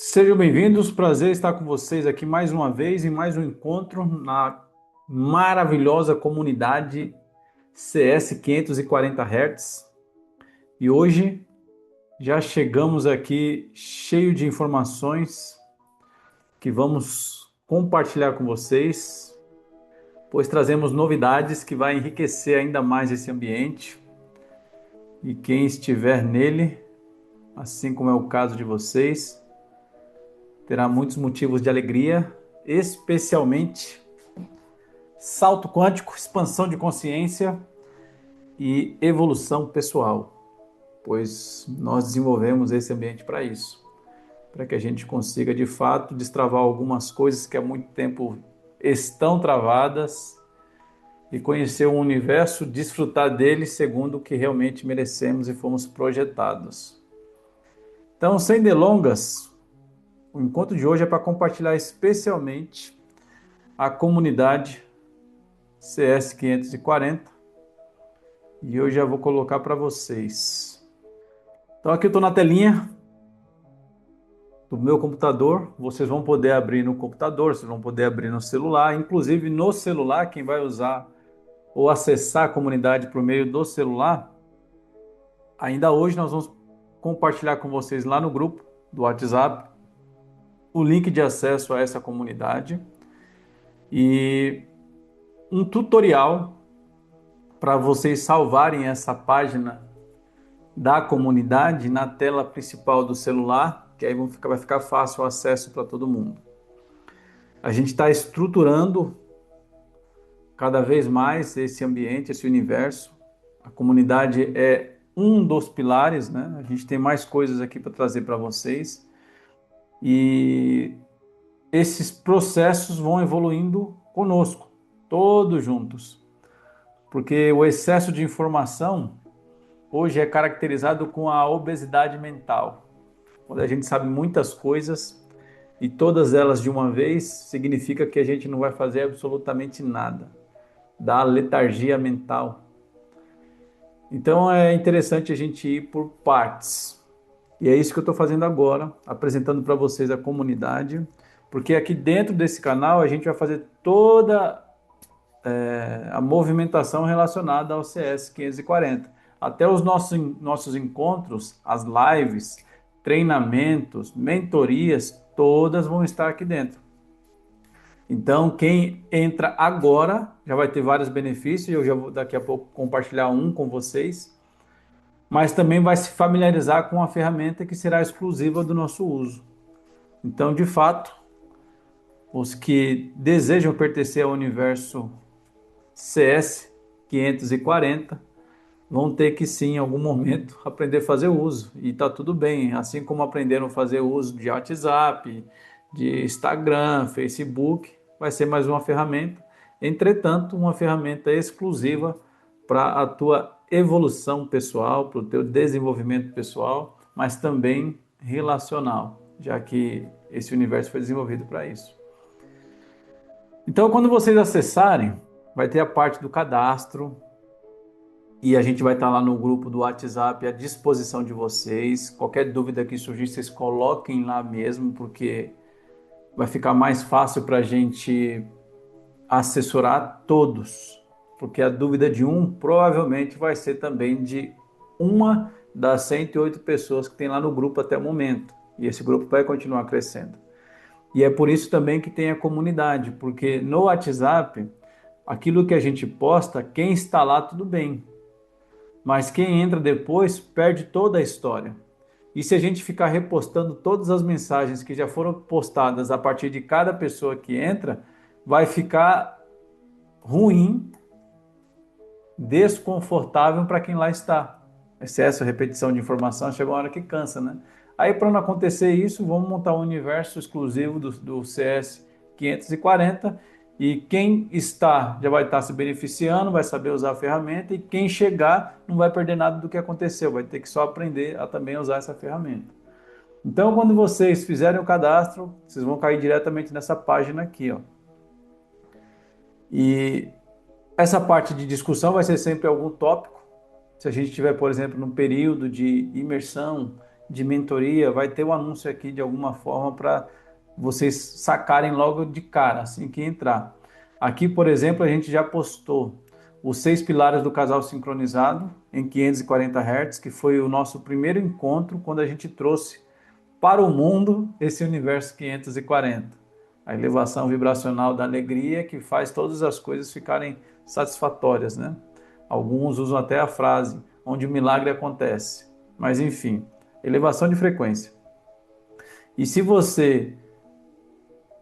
Sejam bem-vindos, prazer estar com vocês aqui mais uma vez em mais um encontro na maravilhosa comunidade CS 540 Hz. E hoje já chegamos aqui cheio de informações que vamos compartilhar com vocês, pois trazemos novidades que vai enriquecer ainda mais esse ambiente. E quem estiver nele, assim como é o caso de vocês, terá muitos motivos de alegria, especialmente salto quântico, expansão de consciência e evolução pessoal, pois nós desenvolvemos esse ambiente para isso, para que a gente consiga de fato destravar algumas coisas que há muito tempo estão travadas e conhecer o universo, desfrutar dele segundo o que realmente merecemos e fomos projetados. Então, sem delongas, o encontro de hoje é para compartilhar especialmente a comunidade CS 540 e eu já vou colocar para vocês. Então aqui eu estou na telinha do meu computador, vocês vão poder abrir no computador, vocês vão poder abrir no celular, inclusive no celular, quem vai usar ou acessar a comunidade por meio do celular, ainda hoje nós vamos compartilhar com vocês lá no grupo do WhatsApp o link de acesso a essa comunidade e um tutorial para vocês salvarem essa página da comunidade na tela principal do celular, que aí vai ficar fácil o acesso para todo mundo. A gente está estruturando cada vez mais esse ambiente, esse universo. A comunidade é um dos pilares, né? A gente tem mais coisas aqui para trazer para vocês. E esses processos vão evoluindo conosco, todos juntos. Porque o excesso de informação hoje é caracterizado com a obesidade mental. Quando a gente sabe muitas coisas e todas elas de uma vez, significa que a gente não vai fazer absolutamente nada. Dá letargia mental. Então é interessante a gente ir por partes. E é isso que eu estou fazendo agora, apresentando para vocês a comunidade, porque aqui dentro desse canal a gente vai fazer toda a movimentação relacionada ao CS 540. Até os nossos encontros, as lives, treinamentos, mentorias, todas vão estar aqui dentro. Então, quem entra agora já vai ter vários benefícios, eu já vou daqui a pouco compartilhar um com vocês, mas também vai se familiarizar com a ferramenta que será exclusiva do nosso uso. Então, de fato, os que desejam pertencer ao universo CS 540 vão ter que sim, em algum momento, aprender a fazer uso. E está tudo bem, assim como aprenderam a fazer uso de WhatsApp, de Instagram, Facebook, vai ser mais uma ferramenta. Entretanto, uma ferramenta exclusiva para a tua evolução pessoal, para o teu desenvolvimento pessoal, mas também relacional, já que esse universo foi desenvolvido para isso. Então, quando vocês acessarem, vai ter a parte do cadastro e a gente vai estar lá no grupo do WhatsApp à disposição de vocês. Qualquer dúvida que surgir, vocês coloquem lá mesmo, porque vai ficar mais fácil para a gente assessorar todos. Porque a dúvida de um provavelmente vai ser também de uma das 108 pessoas que tem lá no grupo até o momento. E esse grupo vai continuar crescendo. E é por isso também que tem a comunidade, porque no WhatsApp, aquilo que a gente posta, quem está lá tudo bem, mas quem entra depois perde toda a história. E se a gente ficar repostando todas as mensagens que já foram postadas a partir de cada pessoa que entra, vai ficar ruim, desconfortável para quem lá está. Excesso, repetição de informação, chega uma hora que cansa, né? Aí, para não acontecer isso, vamos montar um universo exclusivo do CS 540 e quem está já vai estar se beneficiando, vai saber usar a ferramenta e quem chegar não vai perder nada do que aconteceu, vai ter que só aprender a também usar essa ferramenta. Então, quando vocês fizerem o cadastro, vocês vão cair diretamente nessa página aqui, ó. E essa parte de discussão vai ser sempre algum tópico. Se a gente tiver, por exemplo, num período de imersão de mentoria, vai ter o anúncio aqui de alguma forma para vocês sacarem logo de cara, assim que entrar. Aqui, por exemplo, a gente já postou os 6 pilares do casal sincronizado em 540 Hz, que foi o nosso primeiro encontro quando a gente trouxe para o mundo esse universo 540. A elevação vibracional da alegria que faz todas as coisas ficarem satisfatórias, né? Alguns usam até a frase onde o milagre acontece. Mas enfim, elevação de frequência. E se você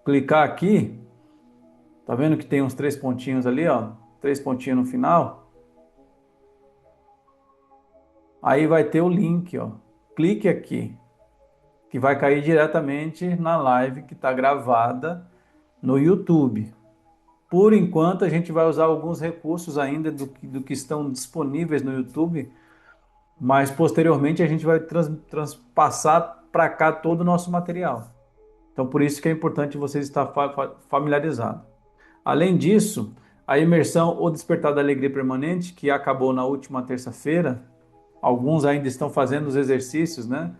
clicar aqui, tá vendo que tem uns 3 pontinhos ali, ó? 3 pontinhos no final. Aí vai ter o link, ó. Clique aqui, que vai cair diretamente na live que está gravada no YouTube. Por enquanto, a gente vai usar alguns recursos ainda do que estão disponíveis no YouTube, mas posteriormente a gente vai transpassar para cá todo o nosso material. Então, por isso que é importante vocês estar familiarizados. Além disso, a imersão O Despertar da Alegria Permanente, que acabou na última terça-feira, alguns ainda estão fazendo os exercícios, né?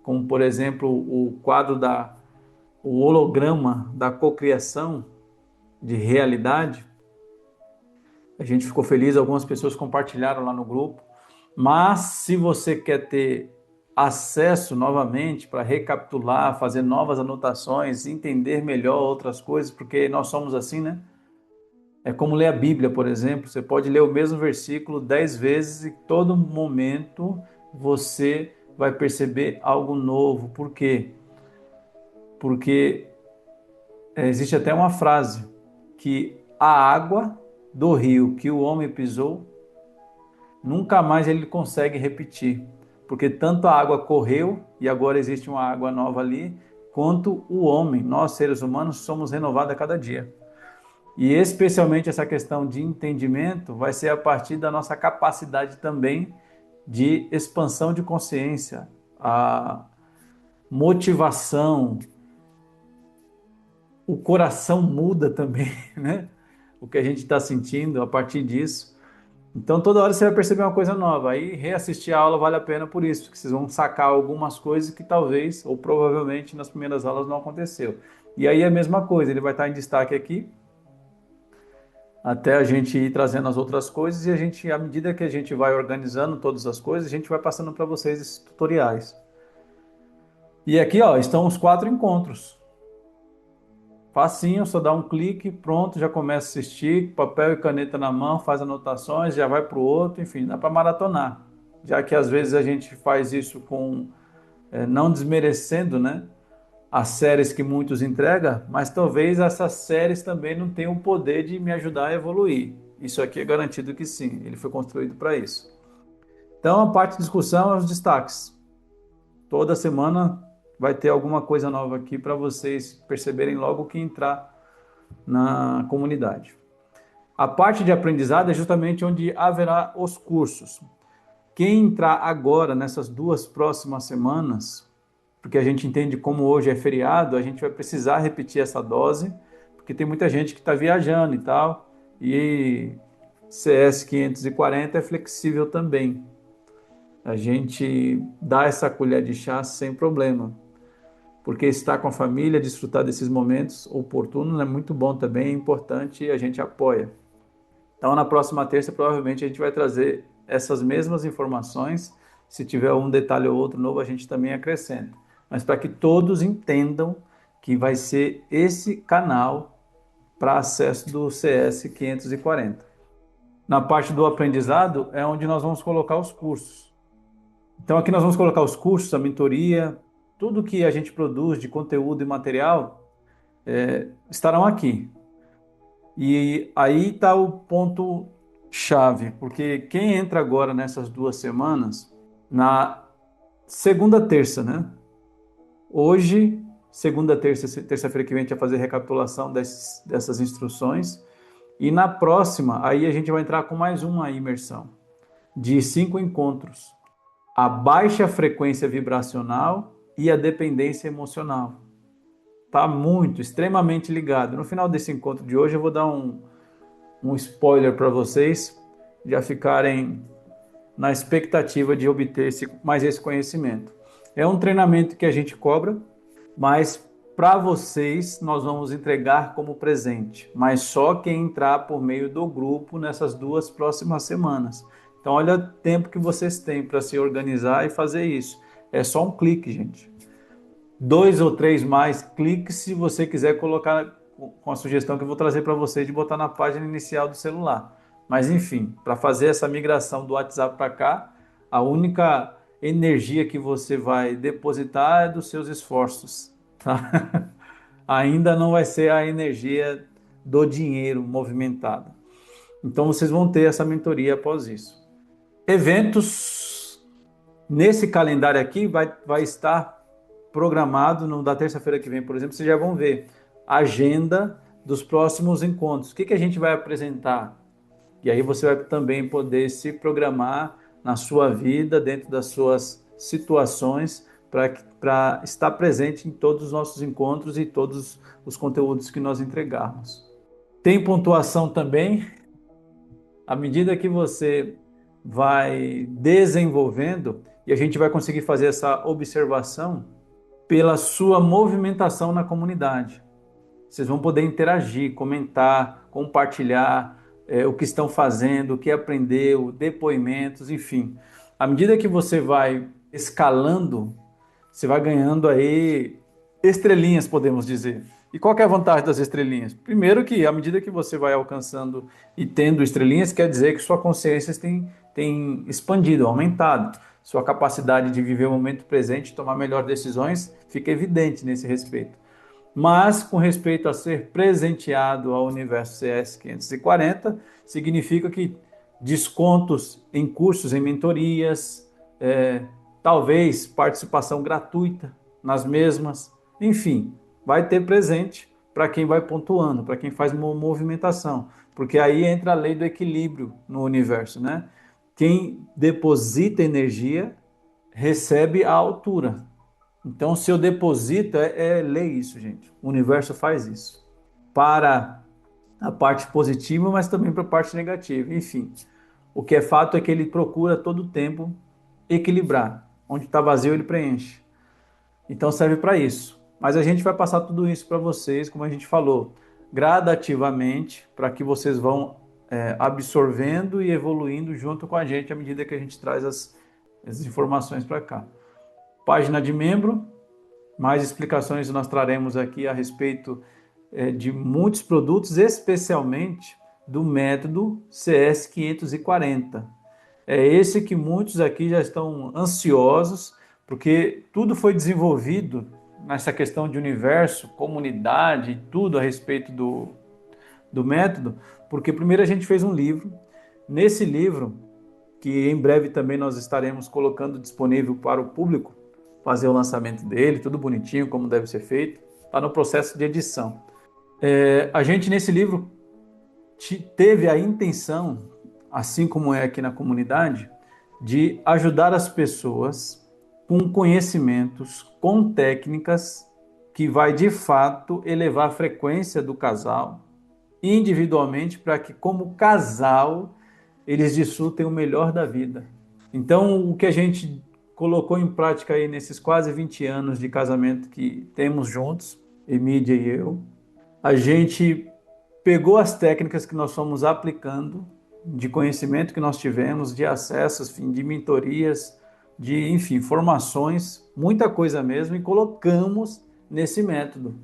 Como, por exemplo, o holograma da cocriação de realidade. A gente ficou feliz, algumas pessoas compartilharam lá no grupo. Mas se você quer ter acesso novamente para recapitular, fazer novas anotações, entender melhor outras coisas, porque nós somos assim, né? É como ler a Bíblia, por exemplo. Você pode ler o mesmo versículo 10 vezes e todo momento você vai perceber algo novo. Por quê? Porque existe até uma frase que a água do rio que o homem pisou, nunca mais ele consegue repetir. Porque tanto a água correu e agora existe uma água nova ali, quanto o homem, nós seres humanos, somos renovados a cada dia. E especialmente essa questão de entendimento vai ser a partir da nossa capacidade também de expansão de consciência, a motivação, o coração muda também, né? O que a gente está sentindo a partir disso. Então toda hora você vai perceber uma coisa nova. Aí reassistir a aula vale a pena por isso, porque vocês vão sacar algumas coisas que talvez ou provavelmente nas primeiras aulas não aconteceu. E aí é a mesma coisa, ele vai estar em destaque aqui, até a gente ir trazendo as outras coisas e a gente, à medida que a gente vai organizando todas as coisas, a gente vai passando para vocês esses tutoriais. E aqui, ó, estão os 4 encontros. Facinho, só dá um clique, pronto, já começa a assistir, papel e caneta na mão, faz anotações, já vai para o outro, enfim, dá para maratonar. Já que às vezes a gente faz isso com, não desmerecendo, né? As séries que muitos entregam, mas talvez essas séries também não tenham o poder de me ajudar a evoluir. Isso aqui é garantido que sim, ele foi construído para isso. Então, a parte de discussão é os destaques. Toda semana vai ter alguma coisa nova aqui para vocês perceberem logo que entrar na comunidade. A parte de aprendizado é justamente onde haverá os cursos. Quem entrar agora nessas 2 próximas semanas, porque a gente entende como hoje é feriado, a gente vai precisar repetir essa dose, porque tem muita gente que está viajando e tal, e CS 540 é flexível também. A gente dá essa colher de chá sem problema, porque estar com a família, desfrutar desses momentos oportunos é muito bom também, é importante e a gente apoia. Então, na próxima terça, provavelmente a gente vai trazer essas mesmas informações. Se tiver um detalhe ou outro novo, a gente também acrescenta. Mas para que todos entendam que vai ser esse canal para acesso do CS 540. Na parte do aprendizado é onde nós vamos colocar os cursos. Então aqui nós vamos colocar os cursos, a mentoria, tudo que a gente produz de conteúdo e material estarão aqui. E aí está o ponto chave, porque quem entra agora nessas 2 semanas, na segunda terça, né? Hoje, segunda, terça, terça-feira que vem, a gente vai fazer recapitulação dessas instruções. E na próxima, aí a gente vai entrar com mais uma imersão de 5 encontros. A baixa frequência vibracional e a dependência emocional. Tá muito, extremamente ligado. No final desse encontro de hoje, eu vou dar um spoiler para vocês já ficarem na expectativa de obter mais esse conhecimento. É um treinamento que a gente cobra, mas para vocês nós vamos entregar como presente, mas só quem entrar por meio do grupo nessas 2 próximas semanas. Então, olha o tempo que vocês têm para se organizar e fazer isso. É só um clique, gente. 2 ou 3 mais cliques se você quiser colocar com a sugestão que eu vou trazer para vocês de botar na página inicial do celular. Mas enfim, para fazer essa migração do WhatsApp para cá, a única energia que você vai depositar é dos seus esforços, tá? Ainda não vai ser a energia do dinheiro movimentado. Então vocês vão ter essa mentoria após isso. Eventos nesse calendário aqui vai estar programado no da terça-feira que vem, por exemplo, vocês já vão ver a agenda dos próximos encontros. O que a gente vai apresentar? E aí você vai também poder se programar na sua vida, dentro das suas situações, para estar presente em todos os nossos encontros e todos os conteúdos que nós entregarmos. Tem pontuação também. À medida que você vai desenvolvendo, e a gente vai conseguir fazer essa observação pela sua movimentação na comunidade. Vocês vão poder interagir, comentar, compartilhar o que estão fazendo, o que aprendeu, depoimentos, enfim. À medida que você vai escalando, você vai ganhando aí estrelinhas, podemos dizer. E qual que é a vantagem das estrelinhas? Primeiro que à medida que você vai alcançando e tendo estrelinhas, quer dizer que sua consciência tem expandido, aumentado. Sua capacidade de viver o momento presente, tomar melhores decisões, fica evidente nesse respeito. Mas com respeito a ser presenteado ao universo CS 540, significa que descontos em cursos, em mentorias, talvez participação gratuita nas mesmas, enfim, vai ter presente para quem vai pontuando, para quem faz uma movimentação, porque aí entra a lei do equilíbrio no universo, né? Quem deposita energia recebe a altura. Então, se eu deposito, é lei isso, gente. O universo faz isso. Para a parte positiva, mas também para a parte negativa. Enfim, o que é fato é que ele procura todo o tempo equilibrar. Onde está vazio, ele preenche. Então, serve para isso. Mas a gente vai passar tudo isso para vocês, como a gente falou, gradativamente, para que vocês vão absorvendo e evoluindo junto com a gente à medida que a gente traz as informações para cá. Página de membro. Mais explicações nós traremos aqui a respeito de muitos produtos, especialmente do método CS 540. É esse que muitos aqui já estão ansiosos, porque tudo foi desenvolvido nessa questão de universo, comunidade, tudo a respeito do método, porque primeiro a gente fez um livro. Nesse livro, que em breve também nós estaremos colocando disponível para o público, fazer o lançamento dele, tudo bonitinho, como deve ser feito, está no processo de edição. A gente nesse livro teve a intenção, assim como é aqui na comunidade, de ajudar as pessoas com conhecimentos, com técnicas que vai de fato elevar a frequência do casal individualmente para que como casal eles desfrutem o melhor da vida. Então, o que a gente colocou em prática aí nesses quase 20 anos de casamento que temos juntos, Emídia e eu, a gente pegou as técnicas que nós fomos aplicando, de conhecimento que nós tivemos, de acessos, enfim, de mentorias, de, enfim, formações, muita coisa mesmo, e colocamos nesse método.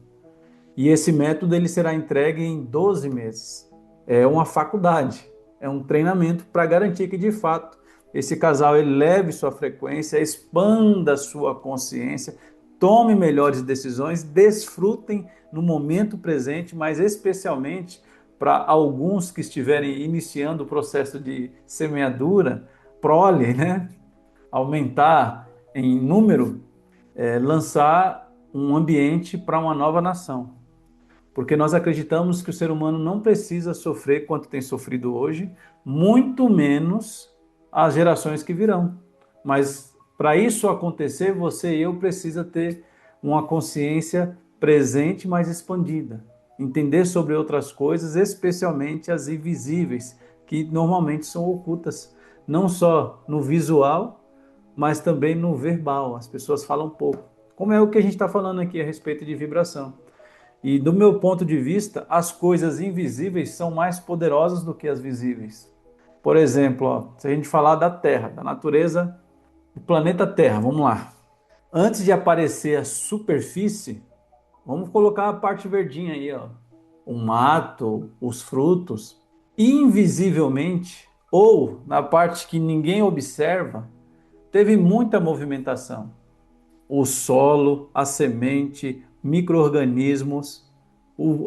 E esse método ele será entregue em 12 meses. É uma faculdade, é um treinamento para garantir que, de fato, esse casal eleve sua frequência, expanda sua consciência, tome melhores decisões, desfrutem no momento presente, mas especialmente para alguns que estiverem iniciando o processo de semeadura, prole, né? Aumentar em número, lançar um ambiente para uma nova nação. Porque nós acreditamos que o ser humano não precisa sofrer quanto tem sofrido hoje, muito menos as gerações que virão. Mas para isso acontecer, você e eu precisa ter uma consciência presente, mas expandida. Entender sobre outras coisas, especialmente as invisíveis, que normalmente são ocultas, não só no visual, mas também no verbal. As pessoas falam pouco. Como é o que a gente está falando aqui a respeito de vibração. E do meu ponto de vista, as coisas invisíveis são mais poderosas do que as visíveis. Por exemplo, ó, se a gente falar da Terra, da natureza do planeta Terra, vamos lá. Antes de aparecer a superfície, vamos colocar a parte verdinha aí, ó. O mato, os frutos. Invisivelmente, ou na parte que ninguém observa, teve muita movimentação. O solo, a semente, micro-organismos,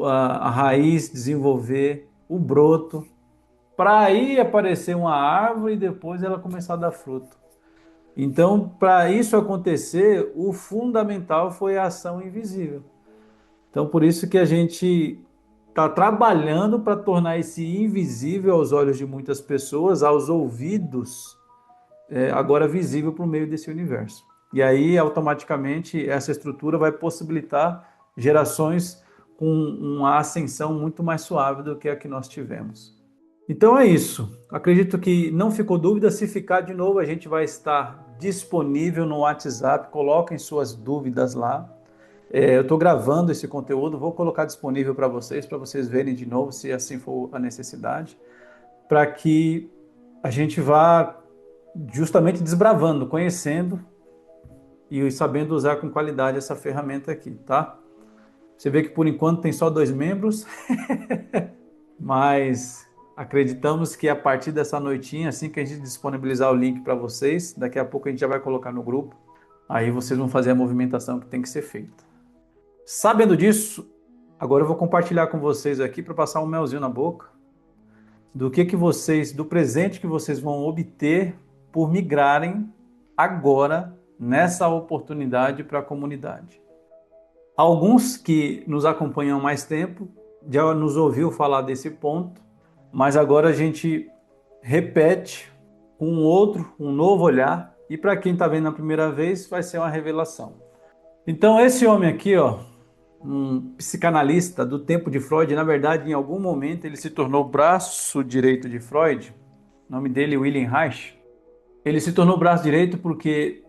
a raiz desenvolver, o broto, para aí aparecer uma árvore e depois ela começar a dar fruto. Então, para isso acontecer, o fundamental foi a ação invisível. Então, por isso que a gente está trabalhando para tornar esse invisível aos olhos de muitas pessoas, aos ouvidos, agora visível por meio desse universo. E aí, automaticamente, essa estrutura vai possibilitar gerações com uma ascensão muito mais suave do que a que nós tivemos. Então é isso. Acredito que não ficou dúvida. Se ficar de novo, a gente vai estar disponível no WhatsApp. Coloquem suas dúvidas lá. Eu estou gravando esse conteúdo, vou colocar disponível para vocês verem de novo, se assim for a necessidade, para que a gente vá justamente desbravando, conhecendo e sabendo usar com qualidade essa ferramenta aqui, tá? Você vê que por enquanto tem só 2 membros, mas acreditamos que a partir dessa noitinha, assim que a gente disponibilizar o link para vocês, daqui a pouco a gente já vai colocar no grupo, aí vocês vão fazer a movimentação que tem que ser feita. Sabendo disso, agora eu vou compartilhar com vocês aqui para passar um melzinho na boca do presente que vocês vão obter por migrarem agora nessa oportunidade para a comunidade. Alguns que nos acompanham há mais tempo já nos ouviu falar desse ponto, mas agora a gente repete com um novo olhar, e para quem está vendo a primeira vez vai ser uma revelação. Então esse homem aqui, ó, um psicanalista do tempo de Freud, na verdade, em algum momento ele se tornou braço direito de Freud. O nome dele é Wilhelm Reich. Ele se tornou braço direito porque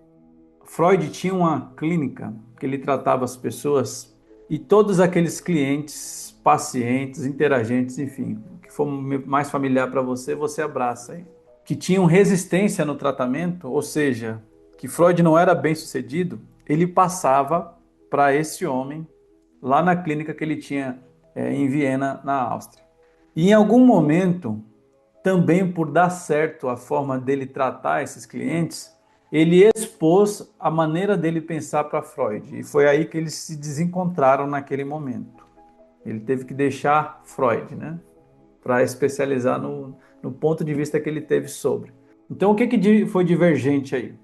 Freud tinha uma clínica que ele tratava as pessoas e todos aqueles clientes, pacientes, interagentes, enfim, o que for mais familiar para você, você abraça aí. Que tinham resistência no tratamento, ou seja, que Freud não era bem sucedido, ele passava para esse homem lá na clínica que ele tinha em Viena, na Áustria. E em algum momento, também por dar certo a forma dele tratar esses clientes, ele expôs a maneira dele pensar para Freud. E foi aí que eles se desencontraram naquele momento. Ele teve que deixar Freud, né, para especializar no ponto de vista que ele teve sobre. Então, o que foi divergente aí?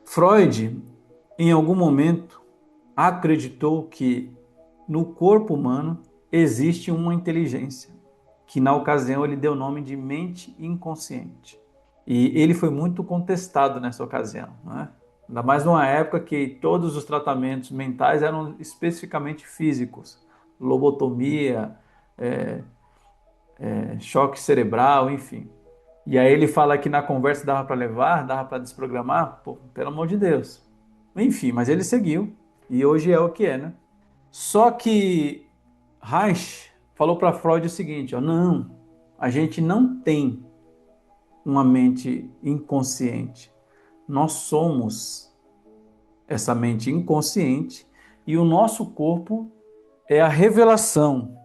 Freud, em algum momento, acreditou que no corpo humano existe uma inteligência, que na ocasião ele deu o nome de mente inconsciente. E ele foi muito contestado nessa ocasião, né? Ainda mais numa época que todos os tratamentos mentais eram especificamente físicos, lobotomia, choque cerebral, enfim. E aí ele fala que na conversa dava para levar, dava para desprogramar, pô, pelo amor de Deus. Enfim, mas ele seguiu e hoje é o que é, né? Só que Reich falou para Freud o seguinte, ó, não, a gente não tem uma mente inconsciente. Nós somos essa mente inconsciente e o nosso corpo é a revelação,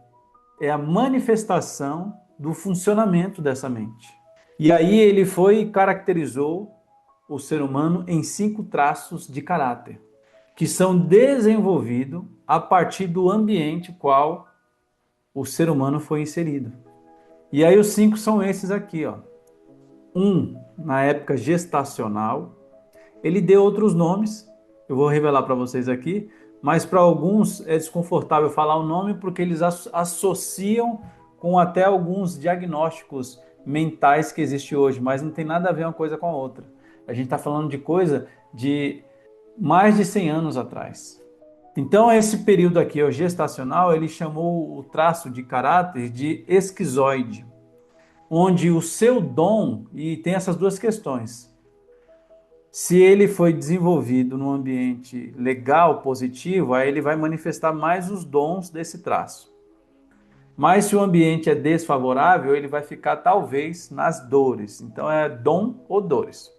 é a manifestação do funcionamento dessa mente. E aí ele foi e caracterizou o ser humano em 5 traços de caráter, que são desenvolvidos a partir do ambiente qual o ser humano foi inserido. E aí os 5 são esses aqui, ó. Na época gestacional, ele deu outros nomes, eu vou revelar para vocês aqui, mas para alguns é desconfortável falar o nome porque eles associam com até alguns diagnósticos mentais que existem hoje, mas não tem nada a ver uma coisa com a outra. A gente está falando de coisa de mais de 100 anos atrás. Então, esse período aqui, o gestacional, ele chamou o traço de caráter de esquizoide, onde o seu dom, e tem essas duas questões, Se ele foi desenvolvido num ambiente legal, positivo, aí ele vai manifestar mais os dons desse traço. Mas se o ambiente é desfavorável, ele vai ficar talvez nas dores. Então é dom ou dores.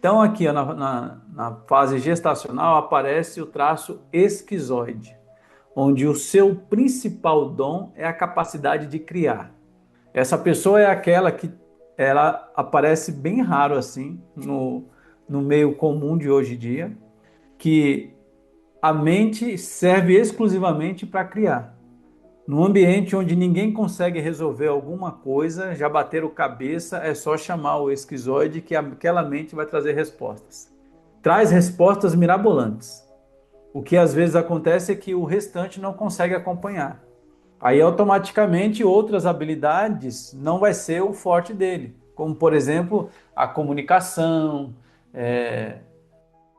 Então aqui ó, na fase gestacional aparece o traço esquizoide, onde o seu principal dom é a capacidade de criar. Essa pessoa é aquela que ela aparece bem raro assim no meio comum de hoje em dia, que a mente serve exclusivamente para criar. Num ambiente onde ninguém consegue resolver alguma coisa, já bateram cabeça, é só chamar o esquizoide que aquela mente vai trazer respostas. Traz respostas mirabolantes. O que às vezes acontece é que o restante não consegue acompanhar. Aí automaticamente outras habilidades não vai ser o forte dele, como por exemplo a comunicação,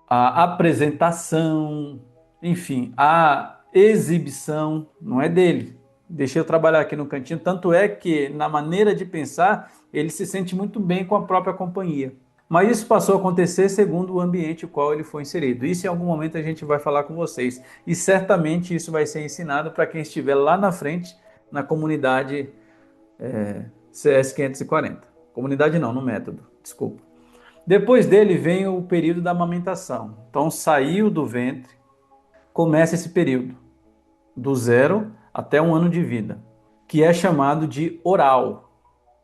a apresentação, enfim, a exibição não é dele. Deixei eu trabalhar aqui no cantinho, tanto é que na maneira de pensar ele se sente muito bem com a própria companhia. Mas isso passou a acontecer segundo o ambiente no qual ele foi inserido. Isso em algum momento a gente vai falar com vocês. E certamente isso vai ser ensinado para quem estiver lá na frente na comunidade CS 540. Comunidade não, no método, desculpa. Depois dele vem o período da amamentação. Então saiu do ventre, começa esse período, do 0 até 1 ano de vida, que é chamado de oral.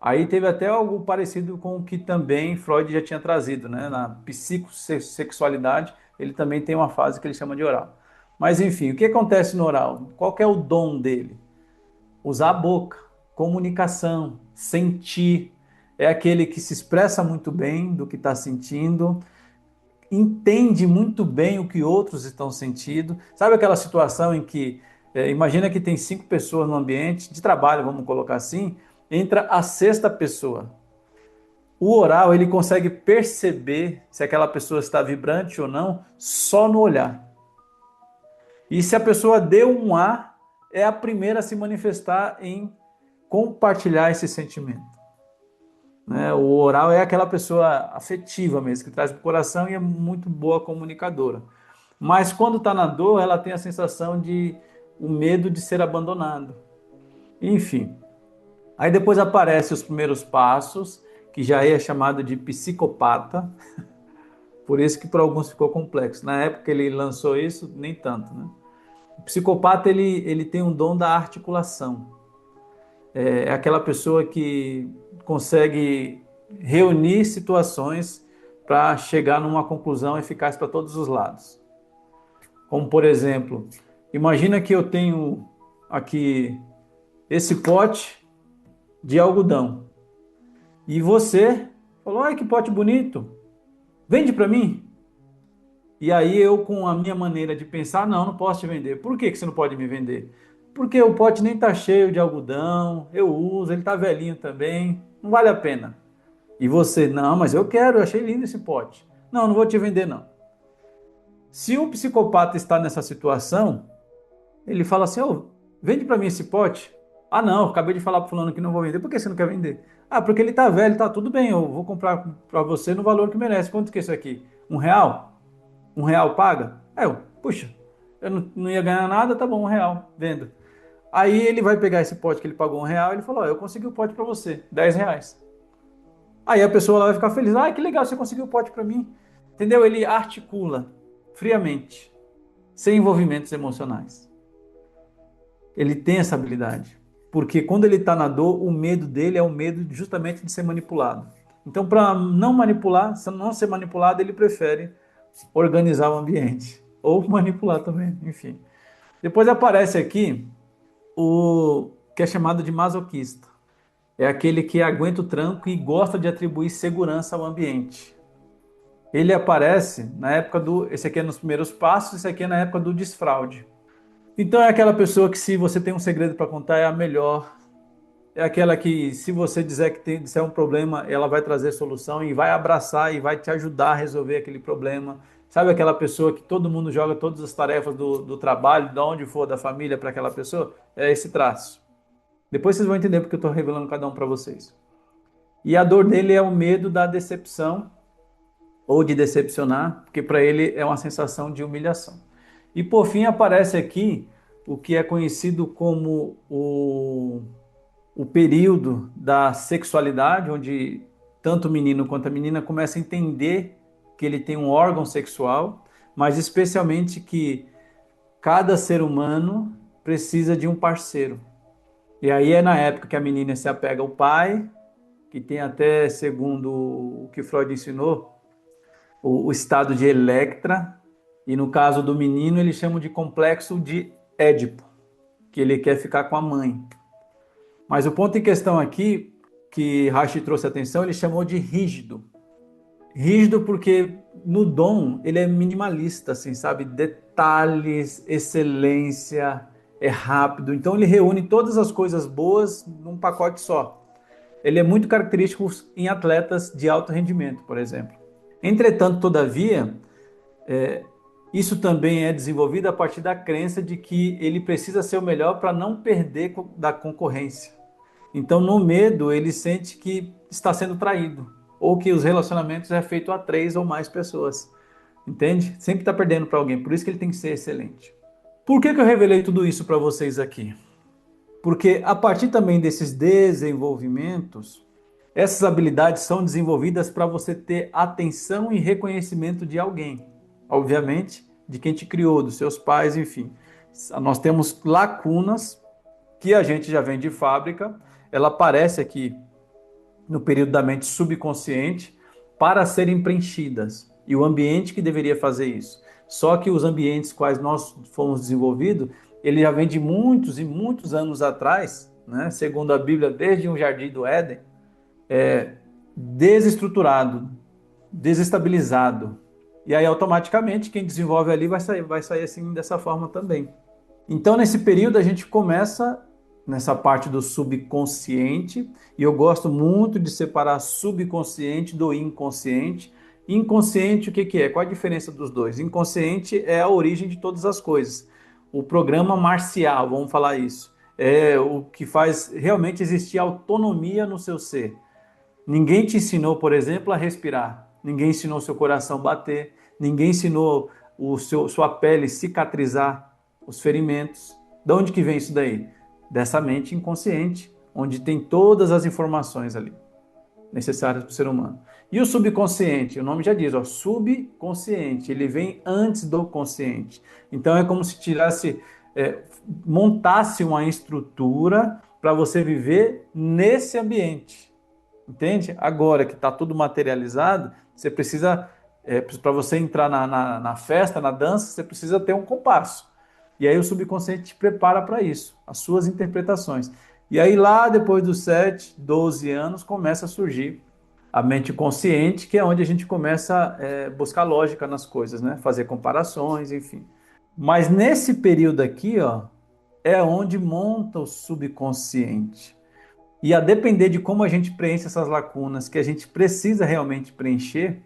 Aí teve até algo parecido com o que também Freud já tinha trazido, né? Na psicossexualidade, ele também tem uma fase que ele chama de oral. Mas enfim, o que acontece no oral? Qual que é o dom dele? Usar a boca, comunicação, sentir. É aquele que se expressa muito bem do que está sentindo, entende muito bem o que outros estão sentindo. Sabe aquela situação em que, imagina que tem 5 pessoas no ambiente de trabalho, vamos colocar assim, entra a sexta pessoa. O oral, ele consegue perceber se aquela pessoa está vibrante ou não só no olhar. E se a pessoa deu um A, é a primeira a se manifestar em compartilhar esse sentimento. Né? O oral é aquela pessoa afetiva mesmo, que traz para o coração e é muito boa comunicadora. Mas quando está na dor, ela tem a sensação de o medo de ser abandonado. Enfim. Aí depois aparecem os primeiros passos, que já é chamado de psicopata. Por isso que para alguns ficou complexo. Na época que ele lançou isso, nem tanto, né? O psicopata ele tem um dom da articulação. É aquela pessoa que consegue reunir situações para chegar numa conclusão eficaz para todos os lados. Como, por exemplo, imagina que eu tenho aqui esse pote de algodão e você falou, olha que pote bonito, vende para mim. E aí eu, com a minha maneira de pensar, não posso te vender. Por que você não pode me vender? Porque o pote nem está cheio de algodão, eu uso, ele está velhinho também, não vale a pena. E você, não, mas eu quero, eu achei lindo esse pote. Não, não vou te vender não. Se o psicopata está nessa situação, ele fala assim, oh, vende para mim esse pote. Ah não, acabei de falar para fulano que não vou vender, por que você não quer vender? Ah, porque ele está velho, tá tudo bem, eu vou comprar para você no valor que merece. Quanto que é isso aqui? R$ 1? R$ 1 paga? Aí eu, puxa, eu não ia ganhar nada, tá bom, R$ 1, vendo. Aí ele vai pegar esse pote que ele pagou R$ 1 e ele falou, ó, eu consegui o pote para você, R$ 10. Aí a pessoa lá vai ficar feliz, ah, que legal, você conseguiu o pote para mim. Entendeu? Ele articula friamente, sem envolvimentos emocionais. Ele tem essa habilidade. Porque quando ele está na dor, o medo dele é o medo justamente de ser manipulado. Então, para não manipular, não ser manipulado, ele prefere organizar o ambiente. Ou manipular também, enfim. Depois aparece aqui o que é chamado de masoquista. É aquele que aguenta o tranco e gosta de atribuir segurança ao ambiente. Ele aparece na época do... Esse aqui é nos primeiros passos, esse aqui é na época do desfraude. Então é aquela pessoa que se você tem um segredo para contar é a melhor. É aquela que se você disser um problema, ela vai trazer solução e vai abraçar e vai te ajudar a resolver aquele problema. Sabe aquela pessoa que todo mundo joga todas as tarefas do trabalho, de onde for, da família, para aquela pessoa? É esse traço. Depois vocês vão entender porque eu estou revelando cada um para vocês. E a dor dele é o medo da decepção ou de decepcionar, porque para ele é uma sensação de humilhação. E por fim aparece aqui o que é conhecido como o período da sexualidade, onde tanto o menino quanto a menina começam a entender que ele tem um órgão sexual, mas especialmente que cada ser humano precisa de um parceiro. E aí é na época que a menina se apega ao pai, que tem até, segundo o que Freud ensinou, o estado de Electra, e no caso do menino eles chamam de complexo de Édipo, que ele quer ficar com a mãe. Mas o ponto em questão aqui, que Rashi trouxe atenção, ele chamou de rígido. Rígido porque no dom ele é minimalista, assim, sabe? Detalhes, excelência, é rápido. Então ele reúne todas as coisas boas num pacote só. Ele é muito característico em atletas de alto rendimento, por exemplo. Entretanto, todavia, isso também é desenvolvido a partir da crença de que ele precisa ser o melhor para não perder da concorrência. Então, no medo, ele sente que está sendo traído, ou que os relacionamentos é feito a 3 ou mais pessoas. Entende? Sempre está perdendo para alguém, por isso que ele tem que ser excelente. Por que eu revelei tudo isso para vocês aqui? Porque a partir também desses desenvolvimentos, essas habilidades são desenvolvidas para você ter atenção e reconhecimento de alguém. Obviamente, de quem te criou, dos seus pais, enfim. Nós temos lacunas que a gente já vem de fábrica, ela aparece aqui no período da mente subconsciente para serem preenchidas. E o ambiente que deveria fazer isso. Só que os ambientes quais nós fomos desenvolvidos, ele já vem de muitos e muitos anos atrás, né? Segundo a Bíblia, desde o Jardim do Éden, desestruturado, desestabilizado. E aí, automaticamente, quem desenvolve ali vai sair assim dessa forma também. Então, nesse período, a gente começa nessa parte do subconsciente, e eu gosto muito de separar subconsciente do inconsciente. Inconsciente, o que que é? Qual a diferença dos dois? Inconsciente é a origem de todas as coisas. O programa marcial, vamos falar isso, é o que faz realmente existir autonomia no seu ser. Ninguém te ensinou, por exemplo, a respirar. Ninguém ensinou seu coração a bater. Ninguém ensinou sua pele cicatrizar os ferimentos. De onde que vem isso daí? Dessa mente inconsciente, onde tem todas as informações ali necessárias para o ser humano. E o subconsciente, o nome já diz, ó, subconsciente, ele vem antes do consciente. Então é como se montasse uma estrutura para você viver nesse ambiente. Entende? Agora que está tudo materializado, você precisa, para você entrar na festa, na dança, você precisa ter um compasso. E aí o subconsciente te prepara para isso, as suas interpretações. E aí lá depois dos 7, 12 anos começa a surgir a mente consciente, que é onde a gente começa a buscar lógica nas coisas, né? Fazer comparações, enfim. Mas nesse período aqui, ó, é onde monta o subconsciente. E a depender de como a gente preenche essas lacunas que a gente precisa realmente preencher,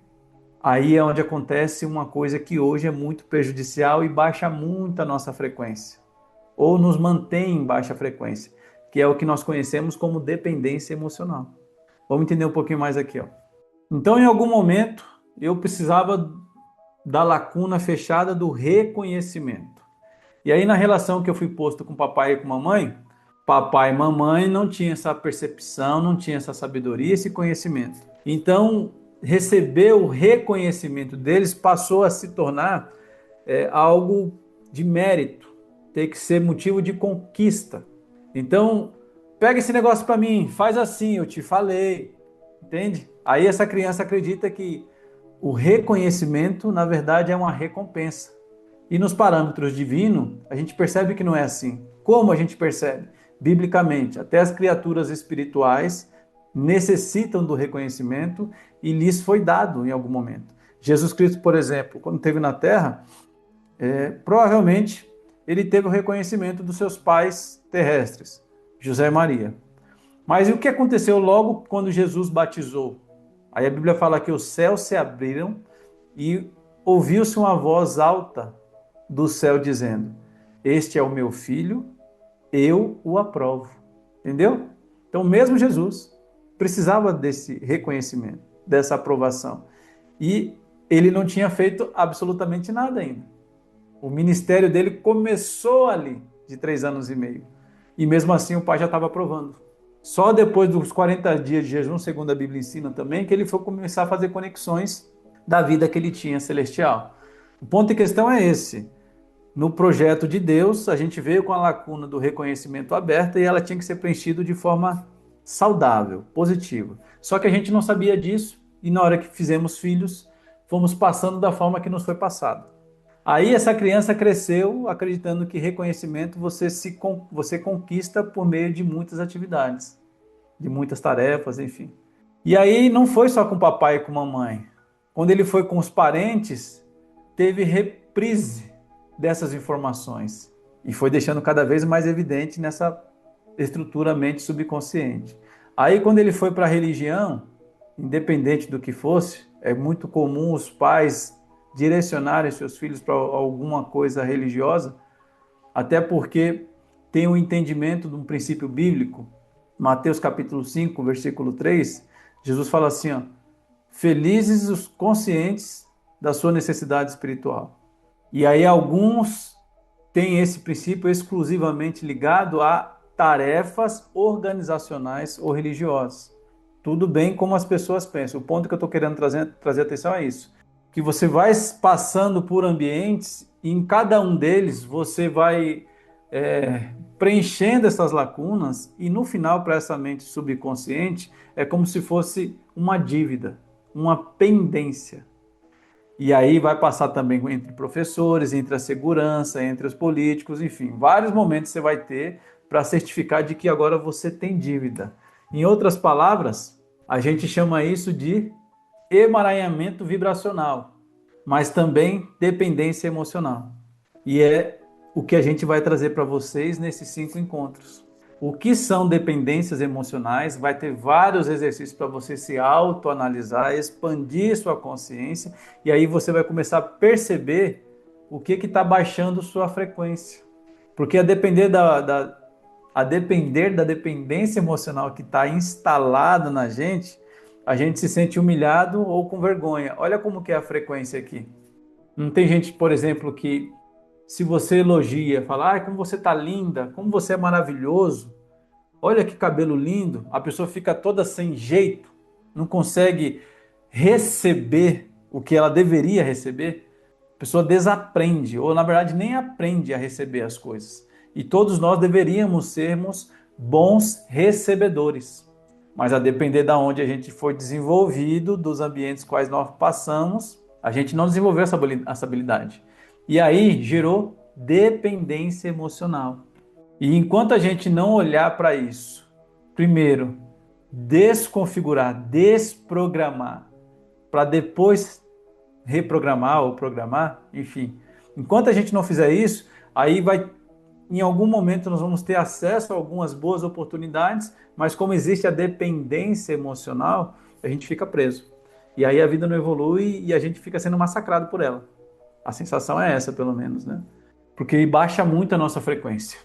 aí é onde acontece uma coisa que hoje é muito prejudicial e baixa muito a nossa frequência, ou nos mantém em baixa frequência, que é o que nós conhecemos como dependência emocional. Vamos entender um pouquinho mais aqui, ó. Então, em algum momento, eu precisava da lacuna fechada do reconhecimento. E aí, na relação que eu fui posto com papai e com mamãe, papai e mamãe não tinham essa percepção, não tinham essa sabedoria, esse conhecimento. Então, receber o reconhecimento deles passou a se tornar algo de mérito, tem que ser motivo de conquista. Então, pega esse negócio para mim, faz assim, eu te falei, entende? Aí essa criança acredita que o reconhecimento, na verdade, é uma recompensa. E nos parâmetros divinos, a gente percebe que não é assim. Como a gente percebe? Biblicamente, até as criaturas espirituais necessitam do reconhecimento e lhes foi dado em algum momento. Jesus Cristo, por exemplo, quando esteve na Terra, provavelmente ele teve o reconhecimento dos seus pais terrestres, José e Maria. Mas e o que aconteceu logo quando Jesus batizou? Aí a Bíblia fala que os céus se abriram e ouviu-se uma voz alta do céu dizendo: Este é o meu filho, eu o aprovo. Entendeu? Então, mesmo Jesus precisava desse reconhecimento, dessa aprovação. E ele não tinha feito absolutamente nada ainda. O ministério dele começou ali, de 3 anos e meio. E mesmo assim o pai já estava aprovando. Só depois dos 40 dias de jejum, segundo a Bíblia ensina também, que ele foi começar a fazer conexões da vida que ele tinha celestial. O ponto em questão é esse. No projeto de Deus, a gente veio com a lacuna do reconhecimento aberta e ela tinha que ser preenchida de forma saudável, positiva. Só que a gente não sabia disso e na hora que fizemos filhos, fomos passando da forma que nos foi passado. Aí essa criança cresceu acreditando que reconhecimento você conquista por meio de muitas atividades, de muitas tarefas, enfim. E aí não foi só com o papai e com a mamãe. Quando ele foi com os parentes, teve reprise dessas informações e foi deixando cada vez mais evidente nessa estrutura mente subconsciente. Aí quando ele foi para a religião, independente do que fosse, é muito comum os pais direcionarem seus filhos para alguma coisa religiosa, até porque tem um entendimento de um princípio bíblico. Mateus capítulo 5, versículo 3, Jesus fala assim, ó, felizes os conscientes da sua necessidade espiritual. E aí alguns têm esse princípio exclusivamente ligado a tarefas organizacionais ou religiosas. Tudo bem como as pessoas pensam. O ponto que eu estou querendo trazer atenção é isso. Que você vai passando por ambientes e em cada um deles você vai preenchendo essas lacunas e no final para essa mente subconsciente é como se fosse uma dívida, uma pendência. E aí vai passar também entre professores, entre a segurança, entre os políticos, enfim, vários momentos você vai ter para certificar de que agora você tem dívida. Em outras palavras, a gente chama isso de emaranhamento vibracional, mas também dependência emocional. E é o que a gente vai trazer para vocês nesses 5 encontros. O que são dependências emocionais? Vai ter vários exercícios para você se autoanalisar, expandir sua consciência, e aí você vai começar a perceber o que está baixando sua frequência. Porque a depender da dependência emocional que está instalada na gente, a gente se sente humilhado ou com vergonha. Olha como que é a frequência aqui. Não tem gente, por exemplo, que se você elogia, fala, como você está linda, como você é maravilhoso, olha que cabelo lindo, a pessoa fica toda sem jeito, não consegue receber o que ela deveria receber, a pessoa desaprende, ou na verdade nem aprende a receber as coisas. E todos nós deveríamos sermos bons recebedores. Mas a depender de onde a gente foi desenvolvido, dos ambientes quais nós passamos, a gente não desenvolveu essa habilidade. E aí gerou dependência emocional. E enquanto a gente não olhar para isso, primeiro, desconfigurar, desprogramar, para depois reprogramar ou programar, enfim. Enquanto a gente não fizer isso, aí vai, em algum momento nós vamos ter acesso a algumas boas oportunidades, mas como existe a dependência emocional, a gente fica preso. E aí a vida não evolui e a gente fica sendo massacrado por ela. A sensação é essa, pelo menos, né? Porque baixa muito a nossa frequência.